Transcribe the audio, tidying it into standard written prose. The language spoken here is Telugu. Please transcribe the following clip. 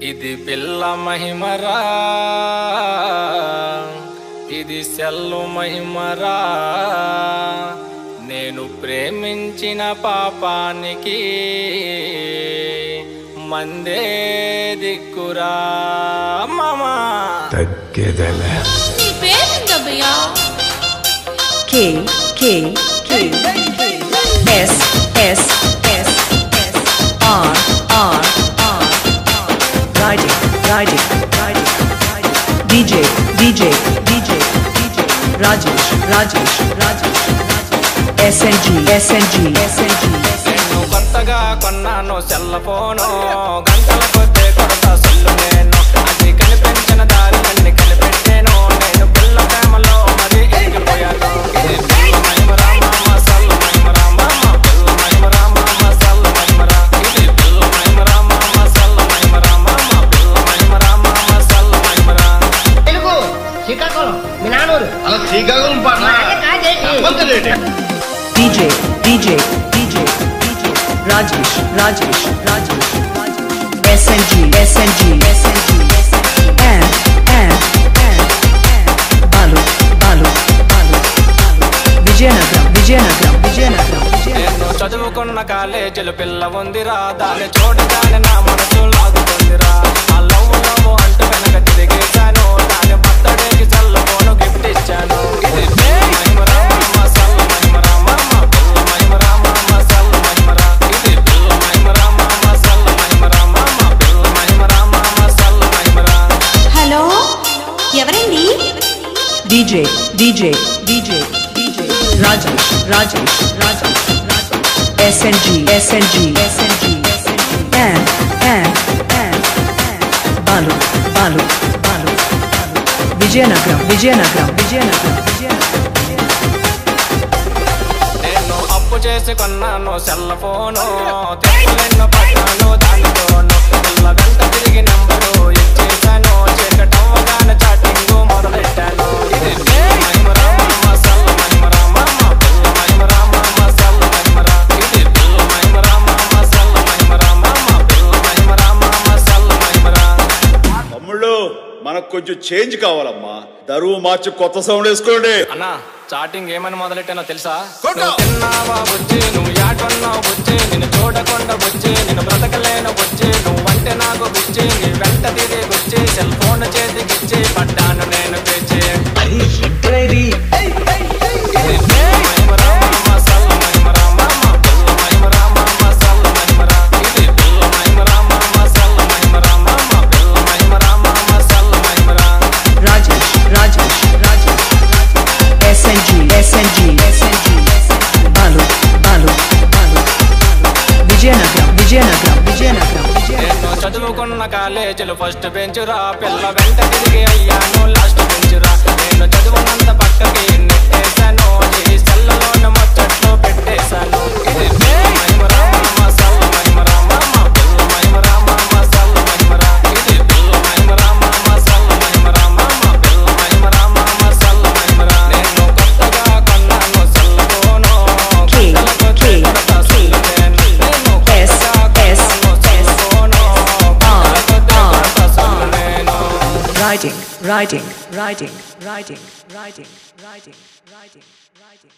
ఇది పిల్ల మహిమరా, ఇది సెల్లు మహిమరా. నేను ప్రేమించిన పాపానికి మందే దిక్కురా మామా. తగ్గేదలే. నీ పేరేంటబ్బయ్యా? K K K S S S S R R R Riding Riding Riding DJ DJ DJ DJ Rajesh Rajesh Rajesh SNG SNG SNG. నేను కొత్తగా కొన్నాను సెల్ ఫోను, గంటల కొద్దే కొడతా సొల్లు నేను. అది కనిపించిన దారి నన్ను కనిపెట్టాను. నేను పిల్ల ప్రేమలో మరి ఎగిపోయాను. ఇది పిల్ల మహిమరా మామ, సెల్ మహిమరా మామ. పిల్ల మహిమరా మామ, సెల్ మహిమరా. ఇది పిల్ల మహిమరా మామ, సెల్ మహిమరా మామ. పిల్ల మహిమరా మామ, సెల్ మహిమరా. తెలుగు శ్రీకాకుళం మీ నానూరు అలా శ్రీకాకుళం పాట DJ DJ DJ DJ Rajesh Rajesh Rajesh SNG SNG SNG and Balu Balu Balu Vijayanagaram Vijayanagaram Vijayanagaram నేను చదువుకున్న కాలేజీలు పిల్ల ఉందిరా, దాన్ని చూడగానే నా మనసు లాగుతుందిరా. ఆ లవ్ లవ్ అంటూ వెనక తిరిగేశాను, దాని బర్త్డేకి సెల్ ఫోను గిఫ్ట్ ఇచ్చాను. ఇది పిల్ల మహిమరా మామ, సెల్ మహిమరా మామ. పిల్ల మహిమరా మామ, సెల్ మహిమరా. ఇది పిల్ల మహిమరా మామ, సెల్ మహిమరా మామ. పిల్ల మహిమరా మామ, సెల్ మహిమరా. హలో, ఎవరండి? DJ DJ DJ DJ Rajesh Rajesh Rajesh SNG SNG SNG and Balu Balu Balu Vijayanagaram Vijayanagaram Vijayanagaram నేను అప్పు చేసి కొన్నాను సెల్ ఫోను, తిప్పులెన్నో పడ్డాను దానితోను. పిల్ల వెంట తిరిగి నంబరు ఇచ్చేసాను, చీకటవ్వగానే చాటింగ్ మొదలెట్టాను. ఇది పిల్ల మహిమరా మామ, సెల్ మహిమరా మామ. పిల్ల మహిమరా మామ, సెల్ మహిమరా. ఇది పిల్ల మహిమరా మామ, సెల్ మహిమరా మామ. పిల్ల మహిమరా మామ, సెల్ మహిమరా. తమ్ముళ్ళు మనకు కొంచెం చేంజ్ కావాలమ్మా. దరువు మార్చి కొత్త సౌండ్ వేసుకోండి. అన్నా చాటింగ్ ఏమని మొదలెట్టానో తెలుసా? కొట్టు. నువ్వు తిన్నావా బుజ్జి, నువ్వు యాటున్నావు బుజ్జి, నిన్ను చూడకుండా బుజ్జి, నిన్ను బ్రతకలేను బుజ్జి, నువ్వంటే నాకు బుజ్జి, నీ వెంట తిరిగి బుజ్జి, సెల్ ఫోన్ చేతికిచ్చి పడ్డాను నేను పిచ్చి. ఇది పిల్ల మహిమరా మామ, సెల్ మహిమరా మామ. పిల్ల మహిమరా మామ, సెల్ మహిమరా. ఇది పిల్ల మహిమరా మామ, సెల్ మహిమరా మామ. పిల్ల మహిమరా మామ, cell మహిమరా. Rajesh Rajesh Rajesh SNG SNG SNG Balu Balu Balu Vijayanagaram Vijayanagaram Vijayanagaram నేను చదువుకున్న కాలేజీలు ఫస్ట్ బెంచురా, పిల్ల వెంట తిరిగి అయ్యాను లాస్ట్ బెంచురా. నేను చదువునంత పక్కకి నెట్టేశాను, ఈ సెల్లలో ముచ్చట్లు పెట్టేశాను. ఇది పిల్ల మహిమరా మామ, సెల్ మహిమరా మామ. పిల్ల మహిమరా మామ, సెల్ మహిమరా. ఇది పిల్ల మహిమరా మామ, సెల్ మహిమరా మామ. పిల్ల మహిమరా మామ, సెల్ మహిమరా. నేను కొత్తగా కొన్నాను సెల్ ఫోను, గంటలకు కొడతా సొల్లు నేను. నేను కొత్తగా కొన్నాను సెల్ ఫోను, గంటలకు కొడతా సొల్లు నేను. Riding Riding Riding Riding Riding Riding Riding Riding